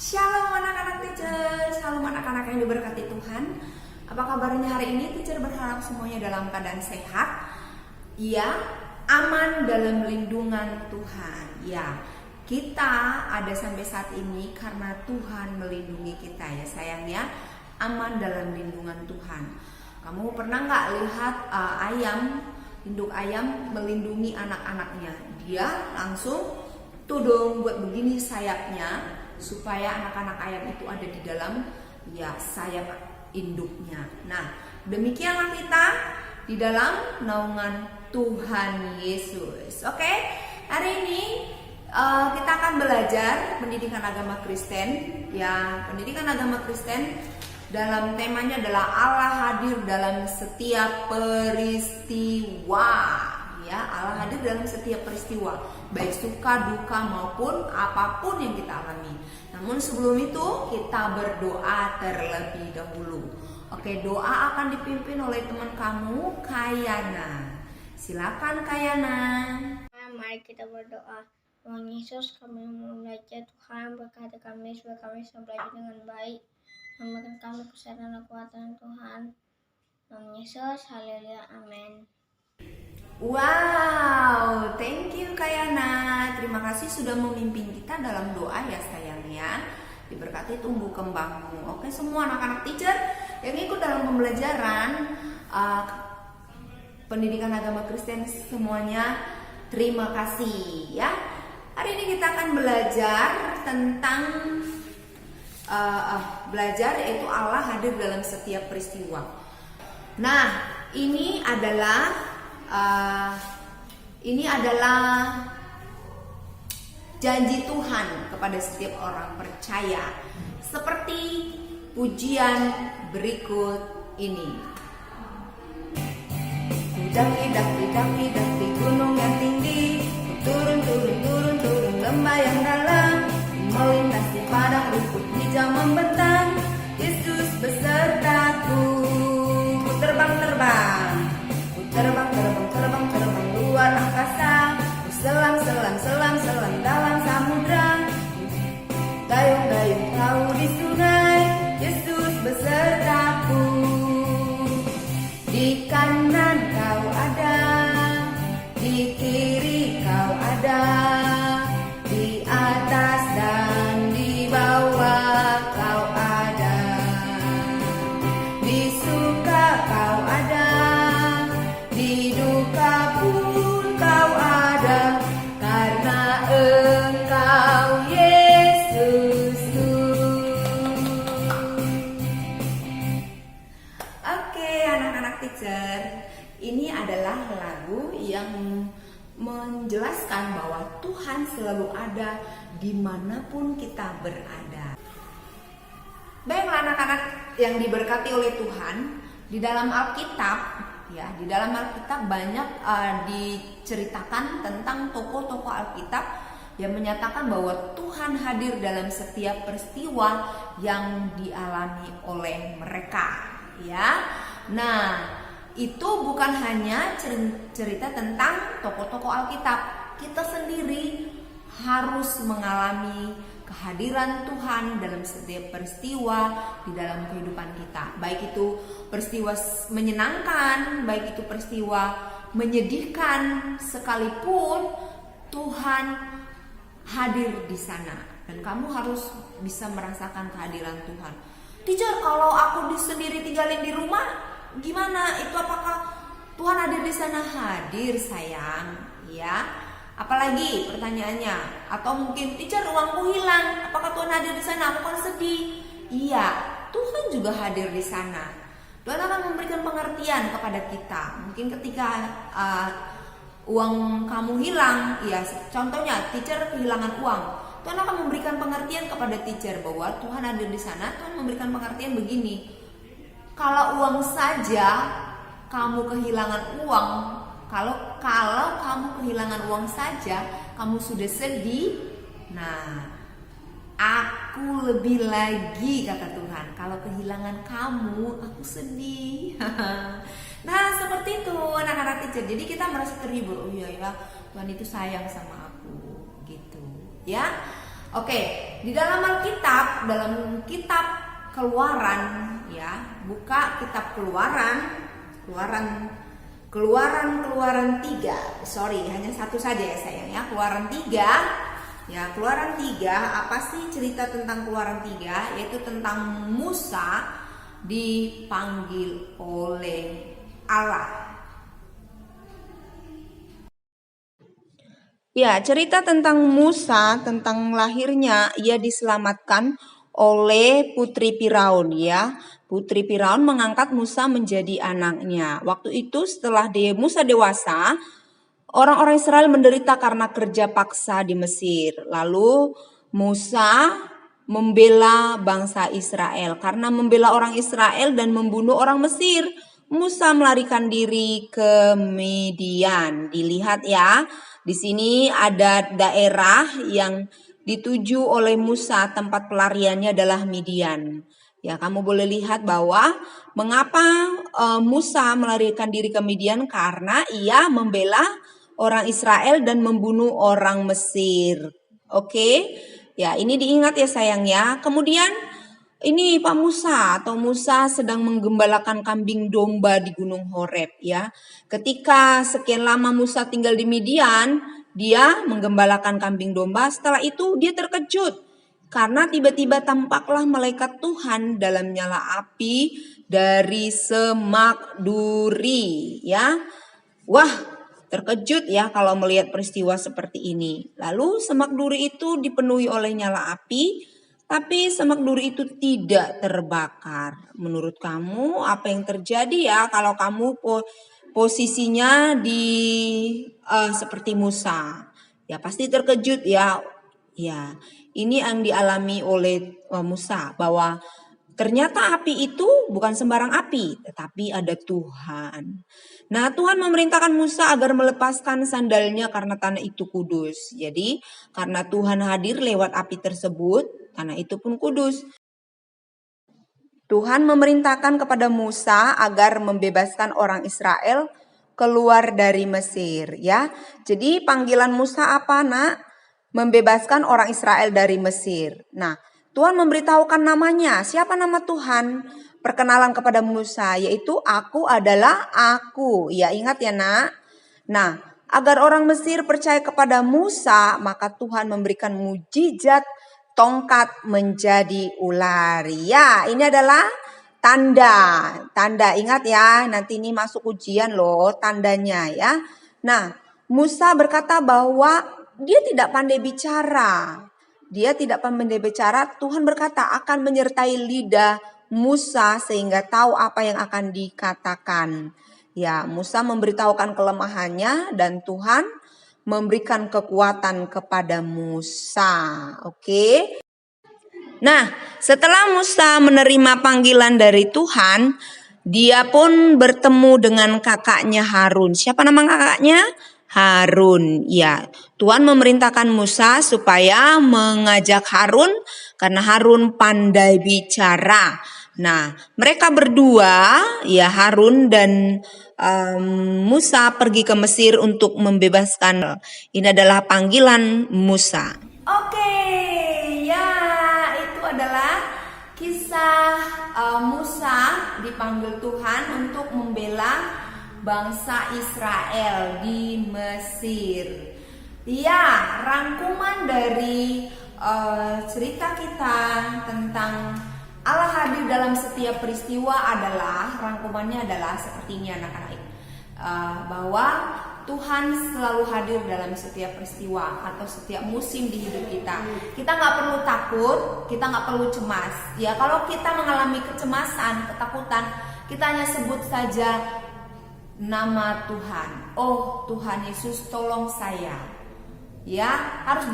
Shalom anak-anak teacher, shalom anak-anak yang diberkati Tuhan. Apa kabarnya hari ini? Teacher berharap semuanya dalam keadaan sehat, ya, aman dalam lindungan Tuhan. Ya, kita ada sampai saat ini karena Tuhan melindungi kita ya sayangnya, aman dalam lindungan Tuhan. Kamu pernah nggak lihat induk ayam melindungi anak-anaknya? Dia langsung tudung buat begini sayapnya supaya anak-anak ayam itu ada di dalam ya sayap induknya. Nah, demikianlah kita di dalam naungan Tuhan Yesus. Oke, hari ini kita akan belajar pendidikan agama Kristen. Ya, pendidikan agama Kristen dalam temanya adalah Allah hadir dalam setiap peristiwa. Ya, Allah hadir dalam setiap peristiwa, baik suka, duka maupun apapun yang kita alami. Namun sebelum itu kita berdoa terlebih dahulu. Oke, doa akan dipimpin oleh teman kamu, Kayana. Silakan Kayana. Mari kita berdoa. Tuhan Yesus, kami mau belajar, Tuhan berkati kami supaya kami bisa belajar dengan baik. Memberikan kami kesehatan dan kekuatan Tuhan. Tuhan Yesus, haleluya, amin. Wow, thank you Kayana. Terima kasih sudah memimpin kita dalam doa ya sayangnya. Diberkati tumbuh kembangmu. Oke, semua anak-anak teacher yang ikut dalam pembelajaran pendidikan agama Kristen semuanya, terima kasih ya. Hari ini kita akan belajar tentang belajar yaitu Allah hadir dalam setiap peristiwa. Nah, ini adalah janji Tuhan kepada setiap orang percaya. Seperti pujian berikut ini. Hidak di gunung yang tinggi, turun lembah yang dalam, melintasi padang rumput hijau membentang. Yesus besertaku, terbang luar angkasa, selam dalam samudra, dayung perahu di sungai. Yesus besertaku, di kanan kau ada, di kiri kau ada, di atas dan di bawah kau ada, di suka kau ada, di duka pun kau ada, karena Engkau Yesusku. Oke, anak-anak teacher, ini adalah lagu yang menjelaskan bahwa Tuhan selalu ada dimanapun kita berada. Baiklah anak-anak yang diberkati oleh Tuhan, di dalam Alkitab ya, di dalam Alkitab banyak diceritakan tentang tokoh-tokoh Alkitab yang menyatakan bahwa Tuhan hadir dalam setiap peristiwa yang dialami oleh mereka ya. Nah, itu bukan hanya cerita tentang tokoh-tokoh Alkitab. Kita sendiri harus mengalami kehadiran Tuhan dalam setiap peristiwa di dalam kehidupan kita. Baik itu peristiwa menyenangkan, baik itu peristiwa menyedihkan, sekalipun Tuhan hadir di sana. Dan kamu harus bisa merasakan kehadiran Tuhan. Teacher, kalau aku sendiri tinggalin di rumah, gimana? Itu apakah Tuhan hadir di sana? Hadir sayang, ya. Apalagi pertanyaannya, atau mungkin teacher uangku hilang, apakah Tuhan hadir di sana? Aku kan sedih. Iya, Tuhan juga hadir di sana. Tuhan akan memberikan pengertian kepada kita. Mungkin ketika uang kamu hilang, ya contohnya teacher kehilangan uang, Tuhan akan memberikan pengertian kepada teacher bahwa Tuhan hadir di sana. Tuhan memberikan pengertian begini. Kalau uang saja kamu kehilangan uang, kalau kamu kehilangan uang saja kamu sudah sedih, nah aku lebih lagi kata Tuhan, kalau kehilangan kamu aku sedih. Nah seperti itu anak-anak teacher. Jadi kita merasa terhibur. Oh iya ya, Tuhan itu sayang sama aku gitu ya. Oke, di dalam Alkitab, dalam kitab Keluaran ya, buka kitab Keluaran 3. Sorry, hanya satu saja ya sayang ya. Keluaran 3. Ya, Keluaran 3, apa sih cerita tentang Keluaran 3? Yaitu tentang Musa dipanggil oleh Allah. Ya, cerita tentang Musa, tentang lahirnya, ia diselamatkan oleh putri Firaun ya. Putri Firaun mengangkat Musa menjadi anaknya. Waktu itu setelah Musa dewasa, orang-orang Israel menderita karena kerja paksa di Mesir. Lalu Musa membela bangsa Israel. Karena membela orang Israel dan membunuh orang Mesir, Musa melarikan diri ke Midian. Dilihat ya, di sini ada daerah yang dituju oleh Musa, tempat pelariannya adalah Midian. Ya, kamu boleh lihat bahwa mengapa Musa melarikan diri ke Midian, karena ia membela orang Israel dan membunuh orang Mesir. Oke? Ya, ini diingat ya sayang ya. Kemudian ini Pak Musa atau Musa sedang menggembalakan kambing domba di Gunung Horeb ya. Ketika sekian lama Musa tinggal di Midian, dia menggembalakan kambing domba. Setelah itu dia terkejut karena tiba-tiba tampaklah malaikat Tuhan dalam nyala api dari semak duri ya. Wah, terkejut ya kalau melihat peristiwa seperti ini. Lalu semak duri itu dipenuhi oleh nyala api, tapi semak duri itu tidak terbakar. Menurut kamu apa yang terjadi ya kalau kamu posisinya seperti Musa? Ya pasti terkejut ya. Ya, ini yang dialami oleh Musa, bahwa ternyata api itu bukan sembarang api, tetapi ada Tuhan. Nah, Tuhan memerintahkan Musa agar melepaskan sandalnya karena tanah itu kudus. Jadi, karena Tuhan hadir lewat api tersebut, tanah itu pun kudus. Tuhan memerintahkan kepada Musa agar membebaskan orang Israel keluar dari Mesir, ya. Jadi, panggilan Musa apa, Nak? Membebaskan orang Israel dari Mesir. Nah, Tuhan memberitahukan namanya. Siapa nama Tuhan? Perkenalan kepada Musa, yaitu aku adalah aku. Ya, ingat ya nak. Nah, agar orang Mesir percaya kepada Musa, maka Tuhan memberikan mujizat tongkat menjadi ular. Ya, ini adalah tanda. Tanda, ingat ya, nanti ini masuk ujian loh tandanya ya. Nah, Musa berkata bahwa dia tidak pandai bicara. Tuhan berkata akan menyertai lidah Musa sehingga tahu apa yang akan dikatakan. Ya, Musa memberitahukan kelemahannya dan Tuhan memberikan kekuatan kepada Musa. Oke. Nah, setelah Musa menerima panggilan dari Tuhan, dia pun bertemu dengan kakaknya Harun. Siapa nama kakaknya? Harun. Ya, Tuhan memerintahkan Musa supaya mengajak Harun karena Harun pandai bicara. Nah, mereka berdua, ya Harun dan Musa pergi ke Mesir untuk membebaskan. Ini adalah panggilan Musa. Oke, ya itu adalah kisah Musa dipanggil Tuhan untuk membela bangsa Israel di Mesir. Ya, rangkuman dari cerita kita tentang Allah hadir dalam setiap peristiwa rangkumannya adalah seperti ini anak-anak, bahwa Tuhan selalu hadir dalam setiap peristiwa atau setiap musim di hidup kita. Kita nggak perlu takut, kita nggak perlu cemas. Ya, kalau kita mengalami kecemasan, ketakutan, kita hanya sebut saja nama Tuhan. Oh Tuhan Yesus, tolong saya. Ya, harus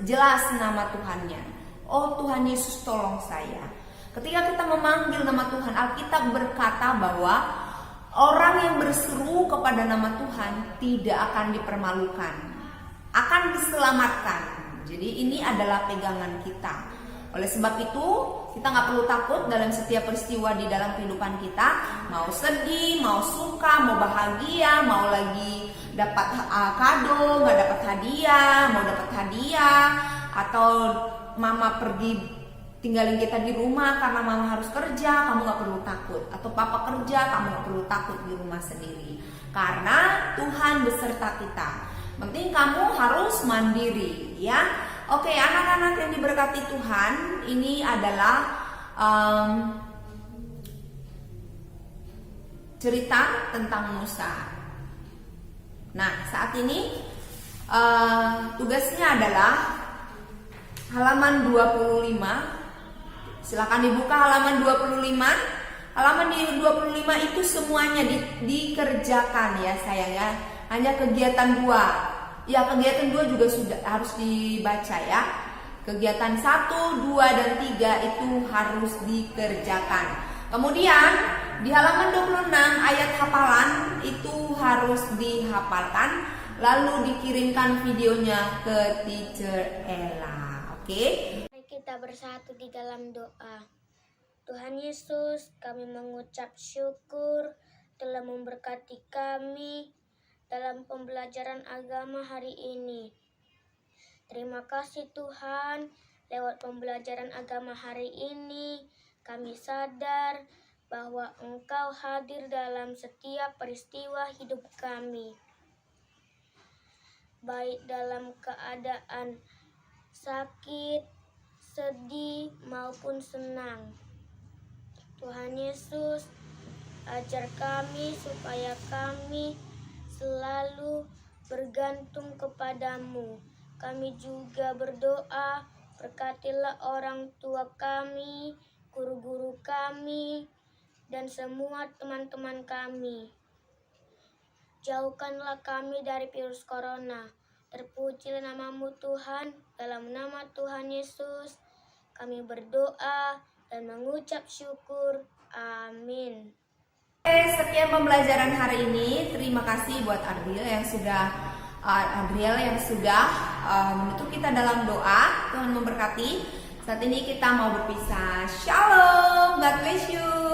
jelas nama Tuhannya. Oh Tuhan Yesus, tolong saya. Ketika kita memanggil nama Tuhan, Alkitab berkata bahwa orang yang berseru kepada nama Tuhan tidak akan dipermalukan, akan diselamatkan. Jadi ini adalah pegangan kita. Oleh sebab itu, kita nggak perlu takut dalam setiap peristiwa di dalam kehidupan kita. Mau sedih, mau suka, mau bahagia, mau lagi dapat kado, nggak dapat hadiah, mau dapat hadiah, atau mama pergi tinggalin kita di rumah karena mama harus kerja, kamu gak perlu takut. Atau papa kerja, kamu gak perlu takut di rumah sendiri, karena Tuhan beserta kita. Penting kamu harus mandiri, ya. Oke, anak-anak yang diberkati Tuhan, ini adalah cerita tentang Musa. Nah, saat ini tugasnya adalah halaman 25. Silakan dibuka halaman 25. Halaman di 25 itu semuanya dikerjakan ya sayang ya. Hanya kegiatan 2. Ya, kegiatan 2 juga sudah harus dibaca ya. Kegiatan 1, 2, dan 3 itu harus dikerjakan. Kemudian di halaman 26 ayat hafalan itu harus dihafalkan, lalu dikirimkan videonya ke Teacher Ella. Oke? Mari kita bersatu di dalam doa. Tuhan Yesus, kami mengucap syukur telah memberkati kami dalam pembelajaran agama hari ini. Terima kasih Tuhan, lewat pembelajaran agama hari ini kami sadar bahwa Engkau hadir dalam setiap peristiwa hidup kami, baik dalam keadaan sakit, sedih, maupun senang. Tuhan Yesus, ajar kami supaya kami selalu bergantung kepadamu. Kami juga berdoa, berkatilah orang tua kami, guru-guru kami, dan semua teman-teman kami. Jauhkanlah kami dari virus corona. Terpujilah namamu Tuhan, dalam nama Tuhan Yesus kami berdoa dan mengucap syukur. Amin. Sekian pembelajaran hari ini. Terima kasih buat Adriel yang sudah menutup kita dalam doa. Tuhan memberkati. Saat ini kita mau berpisah. Shalom, God bless you.